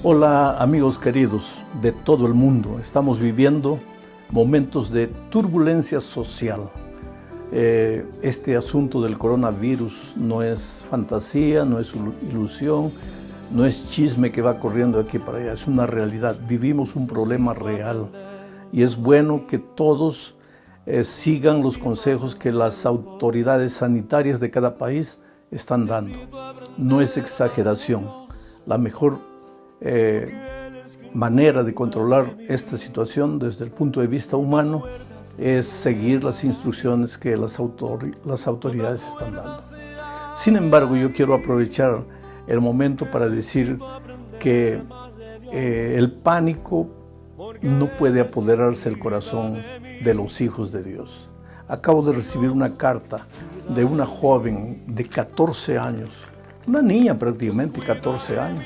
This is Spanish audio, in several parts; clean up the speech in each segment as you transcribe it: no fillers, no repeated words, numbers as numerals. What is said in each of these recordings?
Hola amigos queridos de todo el mundo, estamos viviendo momentos de turbulencia social. Este asunto del coronavirus no es fantasía, no es ilusión, no es chisme que va corriendo de aquí para allá, es una realidad. Vivimos un problema real y es bueno que todos sigan los consejos que las autoridades sanitarias de cada país están dando. No es exageración. La mejor manera de controlar esta situación desde el punto de vista humano es seguir las instrucciones que las autoridades están dando. Sin embargo, yo quiero aprovechar el momento para decir que el pánico no puede apoderarse del corazón de los hijos de Dios. Acabo de recibir una carta de una joven de 14 años, una niña prácticamente, 14 años.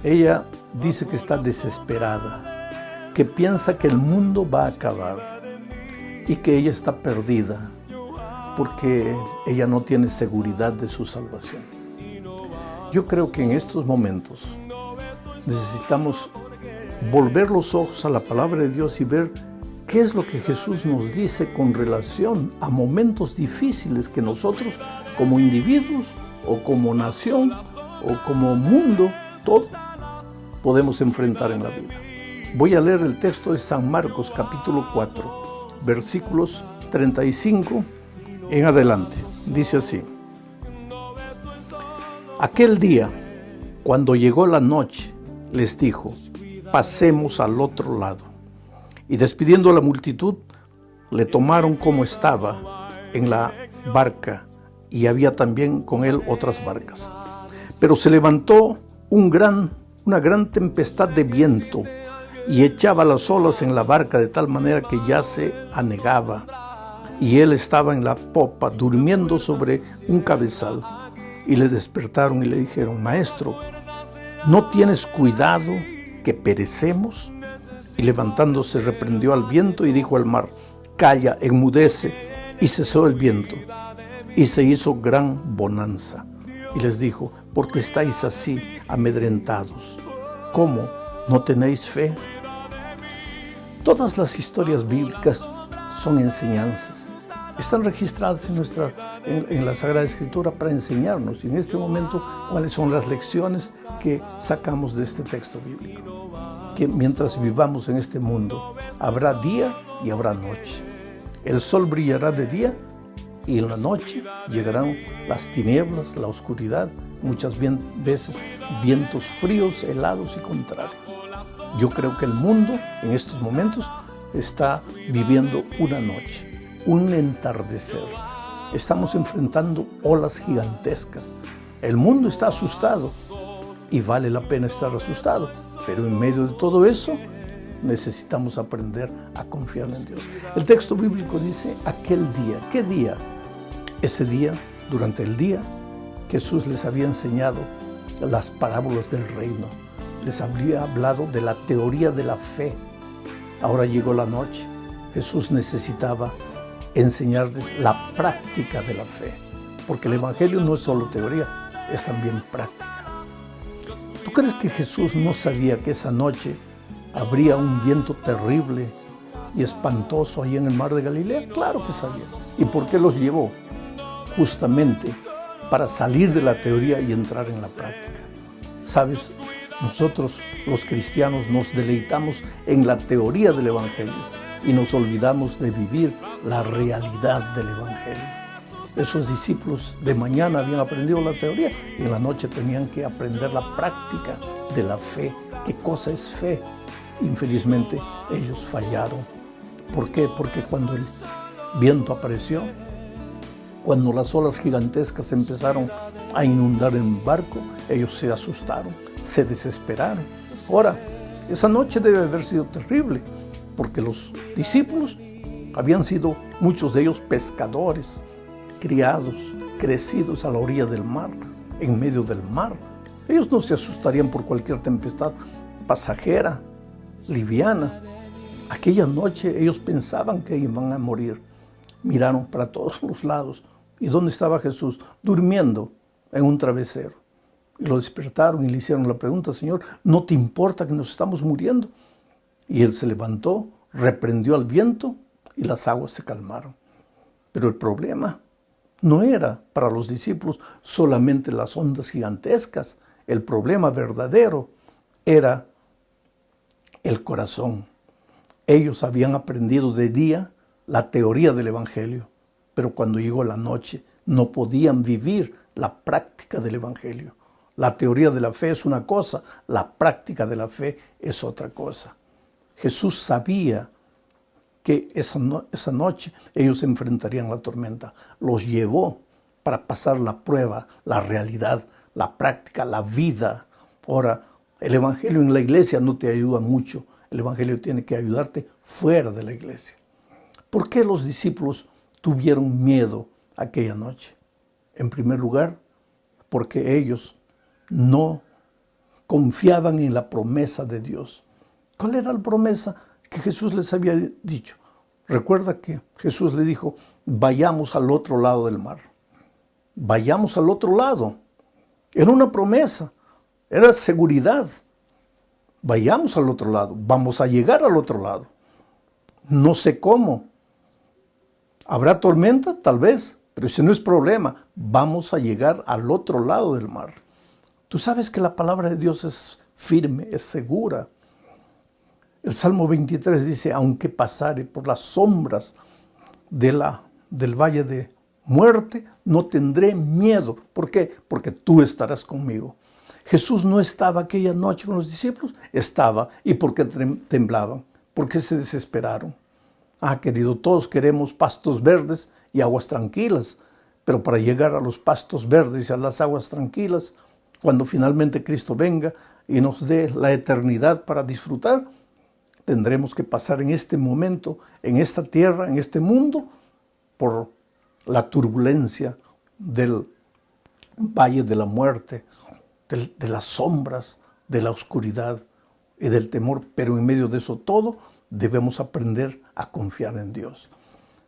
Ella dice que está desesperada, que piensa que el mundo va a acabar y que ella está perdida porque ella no tiene seguridad de su salvación. Yo creo que en estos momentos necesitamos volver los ojos a la palabra de Dios y ver qué es lo que Jesús nos dice con relación a momentos difíciles que nosotros como individuos o como nación o como mundo, todos podemos enfrentar en la vida. Voy a leer el texto de San Marcos capítulo 4, versículos 35 en adelante. Dice así: Aquel día, cuando llegó la noche, les dijo: pasemos al otro lado. Y despidiendo a la multitud, le tomaron como estaba en la barca, y había también con él otras barcas. Pero se levantó una gran tempestad de viento y echaba las olas en la barca de tal manera que ya se anegaba. Y él estaba en la popa, durmiendo sobre un cabezal. Y le despertaron y le dijeron: Maestro, ¿no tienes cuidado que perecemos? Y levantándose reprendió al viento y dijo al mar: Calla, enmudece. Y cesó el viento. Y se hizo gran bonanza. Y les dijo: ¿por qué estáis así amedrentados? ¿Cómo? ¿No tenéis fe? Todas las historias bíblicas son enseñanzas. Están registradas en la Sagrada Escritura para enseñarnos, y en este momento, cuáles son las lecciones que sacamos de este texto bíblico. Que mientras vivamos en este mundo, habrá día y habrá noche. El sol brillará de día y en la noche llegarán las tinieblas, la oscuridad, muchas veces vientos fríos, helados y contrarios. Yo creo que el mundo en estos momentos está viviendo una noche, un entardecer. Estamos enfrentando olas gigantescas. El mundo está asustado y vale la pena estar asustado, pero en medio de todo eso necesitamos aprender a confiar en Dios. El texto bíblico dice: aquel día. ¿Qué día? Ese día, durante el día, Jesús les había enseñado las parábolas del reino. Les había hablado de la teoría de la fe. Ahora llegó la noche. Jesús necesitaba enseñarles la práctica de la fe, porque el Evangelio no es solo teoría, es también práctica. ¿Tú crees que Jesús no sabía que esa noche habría un viento terrible y espantoso ahí en el mar de Galilea? Claro que sabía. ¿Y por qué los llevó? Justamente para salir de la teoría y entrar en la práctica. ¿Sabes? Nosotros, los cristianos, nos deleitamos en la teoría del Evangelio y nos olvidamos de vivir la realidad del Evangelio. Esos discípulos de mañana habían aprendido la teoría y en la noche tenían que aprender la práctica de la fe. ¿Qué cosa es fe? Infelizmente, ellos fallaron. ¿Por qué? Porque cuando el viento apareció, cuando las olas gigantescas empezaron a inundar el barco, ellos se asustaron, se desesperaron. Ahora, esa noche debe haber sido terrible, porque los discípulos habían sido, muchos de ellos, pescadores, criados, crecidos a la orilla del mar, en medio del mar. Ellos no se asustarían por cualquier tempestad pasajera, liviana. Aquella noche ellos pensaban que iban a morir. Miraron para todos los lados. ¿Y dónde estaba Jesús? Durmiendo en un travesero. Y lo despertaron y le hicieron la pregunta: Señor, ¿no te importa que nos estamos muriendo? Y él se levantó, reprendió al viento y las aguas se calmaron. Pero el problema no era para los discípulos solamente las ondas gigantescas. El problema verdadero era el corazón. Ellos habían aprendido de día la teoría del Evangelio, pero cuando llegó la noche no podían vivir la práctica del Evangelio. La teoría de la fe es una cosa, la práctica de la fe es otra cosa. Jesús sabía que esa noche ellos enfrentarían la tormenta. Los llevó para pasar la prueba, la realidad, la práctica, la vida. Ahora, el Evangelio en la iglesia no te ayuda mucho. El Evangelio tiene que ayudarte fuera de la iglesia. ¿Por qué los discípulos tuvieron miedo aquella noche? En primer lugar, porque ellos no confiaban en la promesa de Dios. ¿Cuál era la promesa que Jesús les había dicho? Recuerda que Jesús le dijo: vayamos al otro lado del mar. Vayamos al otro lado. Era una promesa, era seguridad. Vayamos al otro lado, vamos a llegar al otro lado. No sé cómo. ¿Habrá tormenta? Tal vez, pero ese no es problema. Vamos a llegar al otro lado del mar. Tú sabes que la palabra de Dios es firme, es segura. El Salmo 23 dice: aunque pasare por las sombras del valle de muerte, no tendré miedo. ¿Por qué? Porque tú estarás conmigo. Jesús no estaba aquella noche con los discípulos, estaba. ¿Y por qué temblaban? ¿Por qué se desesperaron? Querido, todos queremos pastos verdes y aguas tranquilas, pero para llegar a los pastos verdes y a las aguas tranquilas, cuando finalmente Cristo venga y nos dé la eternidad para disfrutar, tendremos que pasar en este momento, en esta tierra, en este mundo, por la turbulencia del valle de la muerte, de las sombras, de la oscuridad y del temor. Pero en medio de eso todo, debemos aprender a confiar en Dios.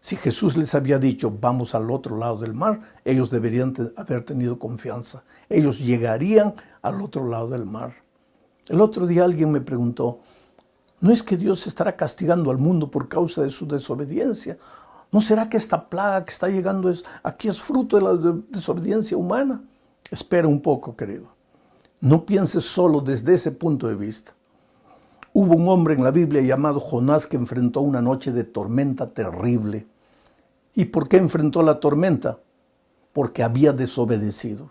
Si Jesús les había dicho: vamos al otro lado del mar, ellos deberían haber tenido confianza. Ellos llegarían al otro lado del mar. El otro día alguien me preguntó: ¿no es que Dios estará castigando al mundo por causa de su desobediencia? ¿No será que esta plaga que está llegando aquí es fruto de la desobediencia humana? Espera un poco, querido. No pienses solo desde ese punto de vista. Hubo un hombre en la Biblia llamado Jonás que enfrentó una noche de tormenta terrible. ¿Y por qué enfrentó la tormenta? Porque había desobedecido.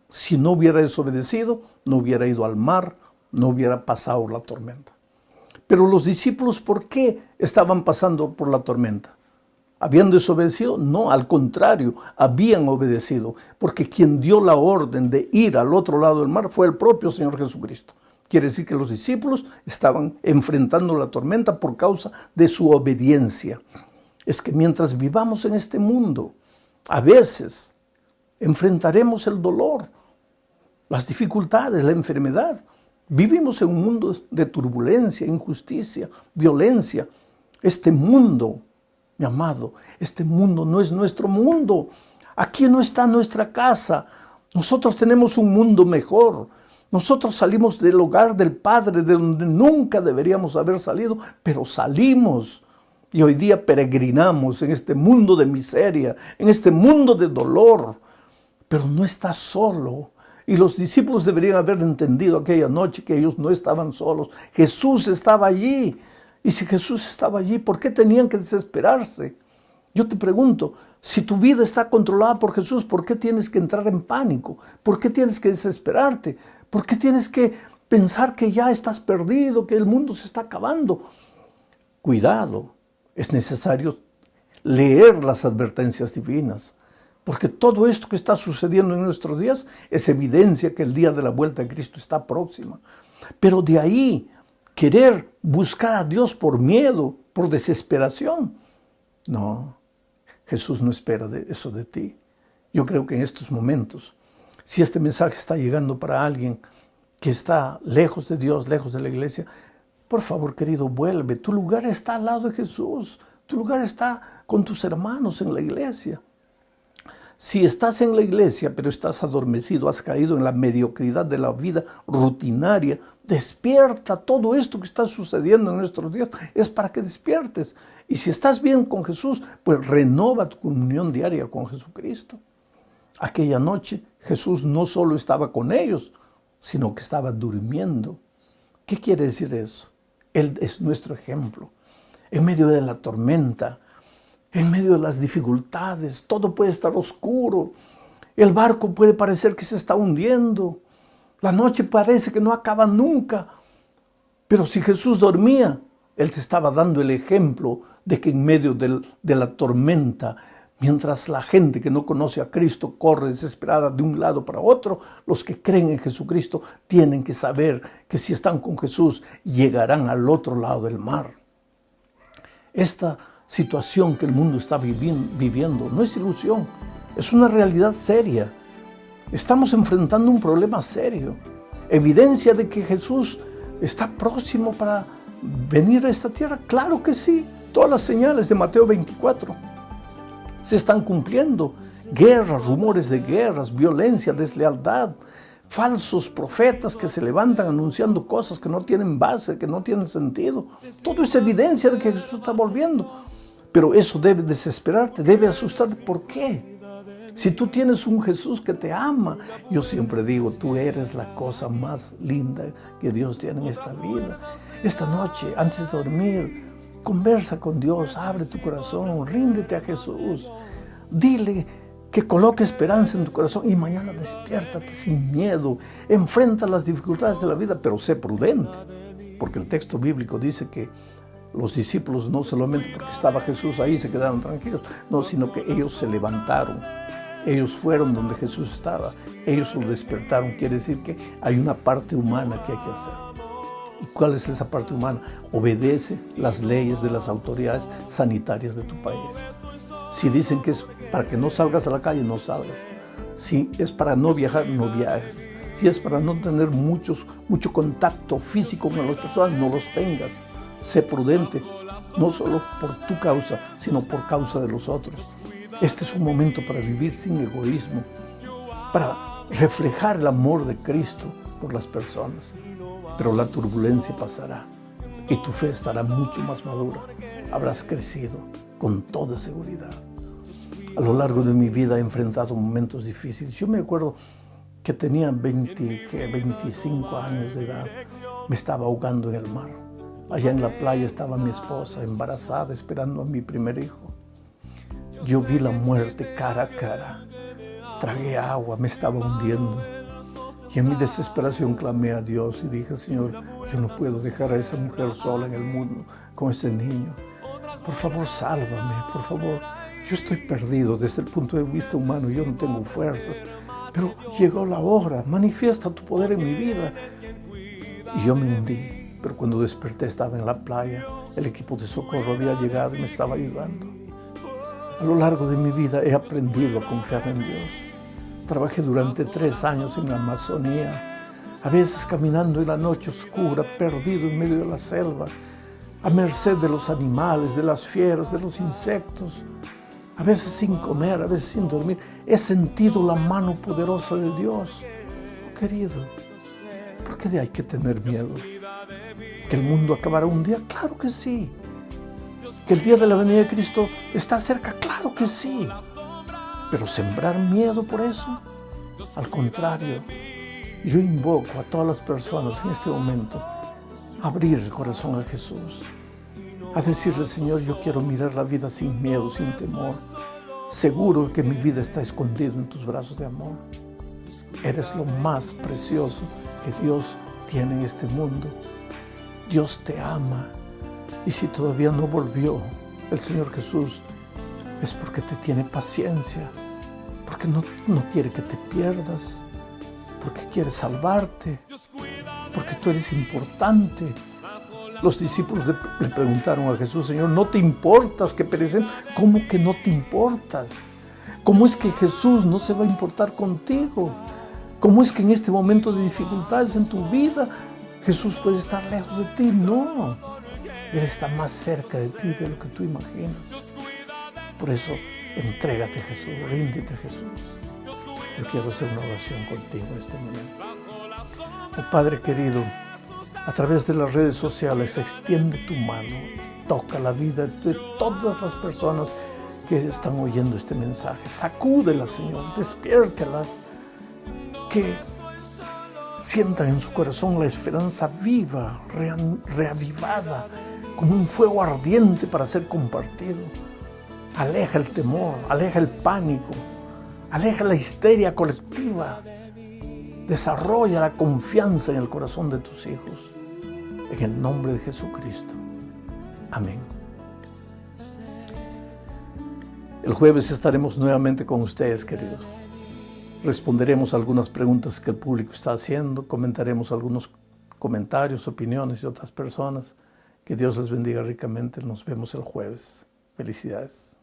Si no hubiera desobedecido, no hubiera ido al mar, no hubiera pasado la tormenta. Pero los discípulos, ¿por qué estaban pasando por la tormenta? ¿Habían desobedecido? No, al contrario, habían obedecido, porque quien dio la orden de ir al otro lado del mar fue el propio Señor Jesucristo. Quiere decir que los discípulos estaban enfrentando la tormenta por causa de su obediencia. Es que mientras vivamos en este mundo, a veces enfrentaremos el dolor, las dificultades, la enfermedad. Vivimos en un mundo de turbulencia, injusticia, violencia. Este mundo, mi amado, este mundo no es nuestro mundo. Aquí no está nuestra casa. Nosotros tenemos un mundo mejor. Nosotros salimos del hogar del Padre, de donde nunca deberíamos haber salido, pero salimos. Y hoy día peregrinamos en este mundo de miseria, en este mundo de dolor. Pero no estás solo. Y los discípulos deberían haber entendido aquella noche que ellos no estaban solos. Jesús estaba allí. Y si Jesús estaba allí, ¿por qué tenían que desesperarse? Yo te pregunto, si tu vida está controlada por Jesús, ¿por qué tienes que entrar en pánico? ¿Por qué tienes que desesperarte? ¿Por qué tienes que pensar que ya estás perdido, que el mundo se está acabando? Cuidado, es necesario leer las advertencias divinas, porque todo esto que está sucediendo en nuestros días es evidencia que el día de la vuelta de Cristo está próxima. Pero de ahí, querer buscar a Dios por miedo, por desesperación, no, Jesús no espera eso de ti. Yo creo que en estos momentos, si este mensaje está llegando para alguien que está lejos de Dios, lejos de la iglesia, por favor, querido, vuelve. Tu lugar está al lado de Jesús. Tu lugar está con tus hermanos en la iglesia. Si estás en la iglesia, pero estás adormecido, has caído en la mediocridad de la vida rutinaria, despierta. Todo esto que está sucediendo en nuestros días es para que despiertes. Y si estás bien con Jesús, pues renova tu comunión diaria con Jesucristo. Aquella noche Jesús no solo estaba con ellos, sino que estaba durmiendo. ¿Qué quiere decir eso? Él es nuestro ejemplo. En medio de la tormenta, en medio de las dificultades, todo puede estar oscuro. El barco puede parecer que se está hundiendo. La noche parece que no acaba nunca. Pero si Jesús dormía, Él te estaba dando el ejemplo de que en medio de la tormenta, mientras la gente que no conoce a Cristo corre desesperada de un lado para otro, los que creen en Jesucristo tienen que saber que si están con Jesús, llegarán al otro lado del mar. Esta situación que el mundo está viviendo no es ilusión, es una realidad seria. Estamos enfrentando un problema serio, evidencia de que Jesús está próximo para venir a esta tierra. Claro que sí, todas las señales de Mateo 24 se están cumpliendo. Guerras, rumores de guerras, violencia, deslealtad, falsos profetas que se levantan anunciando cosas que no tienen base, que no tienen sentido. Todo es evidencia de que Jesús está volviendo. Pero eso debe desesperarte, debe asustarte. ¿Por qué? Si tú tienes un Jesús que te ama, yo siempre digo, tú eres la cosa más linda que Dios tiene en esta vida. Esta noche, antes de dormir, conversa con Dios, abre tu corazón, ríndete a Jesús. Dile que coloque esperanza en tu corazón y mañana despiértate sin miedo. Enfrenta las dificultades de la vida, pero sé prudente. Porque el texto bíblico dice que los discípulos no solamente porque estaba Jesús ahí se quedaron tranquilos, no, sino que ellos se levantaron. Ellos fueron donde Jesús estaba, ellos lo despertaron. Quiere decir que hay una parte humana que hay que hacer. ¿Y cuál es esa parte humana? Obedece las leyes de las autoridades sanitarias de tu país. Si dicen que es para que no salgas a la calle, no salgas. Si es para no viajar, no viajes. Si es para no tener mucho contacto físico con las personas, no los tengas. Sé prudente, no solo por tu causa, sino por causa de los otros. Este es un momento para vivir sin egoísmo, para reflejar el amor de Cristo por las personas. Pero la turbulencia pasará y tu fe estará mucho más madura. Habrás crecido con toda seguridad. A lo largo de mi vida he enfrentado momentos difíciles. Yo me acuerdo que tenía 25 años de edad. Me estaba ahogando en el mar. Allá en la playa estaba mi esposa embarazada, esperando a mi primer hijo. Yo vi la muerte cara a cara. Tragué agua, me estaba hundiendo. Y en mi desesperación clamé a Dios y dije, Señor, yo no puedo dejar a esa mujer sola en el mundo con ese niño. Por favor, sálvame, por favor. Yo estoy perdido desde el punto de vista humano, yo no tengo fuerzas. Pero llegó la hora, manifiesta tu poder en mi vida. Y yo me hundí. Pero cuando desperté estaba en la playa, el equipo de socorro había llegado y me estaba ayudando. A lo largo de mi vida he aprendido a confiar en Dios. Trabajé durante 3 años en la Amazonía, a veces caminando en la noche oscura, perdido en medio de la selva, a merced de los animales, de las fieras, de los insectos, a veces sin comer, a veces sin dormir. He sentido la mano poderosa de Dios. Oh, querido, ¿por qué hay que tener miedo? ¿Que el mundo acabará un día? Claro que sí. ¿Que el día de la venida de Cristo está cerca? Claro que sí. Pero sembrar miedo por eso, al contrario, yo invoco a todas las personas en este momento a abrir el corazón a Jesús, a decirle, Señor, yo quiero mirar la vida sin miedo, sin temor, seguro que mi vida está escondida en tus brazos de amor. Eres lo más precioso que Dios tiene en este mundo. Dios te ama, y si todavía no volvió el Señor Jesús, es porque te tiene paciencia, porque no quiere que te pierdas, porque quiere salvarte, porque tú eres importante. Los discípulos le preguntaron a Jesús, Señor, ¿no te importas que perecen? ¿Cómo que no te importas? ¿Cómo es que Jesús no se va a importar contigo? ¿Cómo es que en este momento de dificultades en tu vida Jesús puede estar lejos de ti? No, Él está más cerca de ti de lo que tú imaginas. Por eso, Entrégate, Jesús, ríndete, Jesús. Yo quiero hacer una oración contigo en este momento. Oh Padre querido, a través de las redes sociales extiende tu mano, toca la vida de todas las personas que están oyendo este mensaje. Sacúdelas, Señor, despiértelas, que sientan en su corazón la esperanza viva, reavivada, como un fuego ardiente para ser compartido. Aleja el temor, aleja el pánico, aleja la histeria colectiva. Desarrolla la confianza en el corazón de tus hijos. En el nombre de Jesucristo. Amén. El jueves estaremos nuevamente con ustedes, queridos. Responderemos algunas preguntas que el público está haciendo, comentaremos algunos comentarios, opiniones de otras personas. Que Dios les bendiga ricamente. Nos vemos el jueves. Felicidades.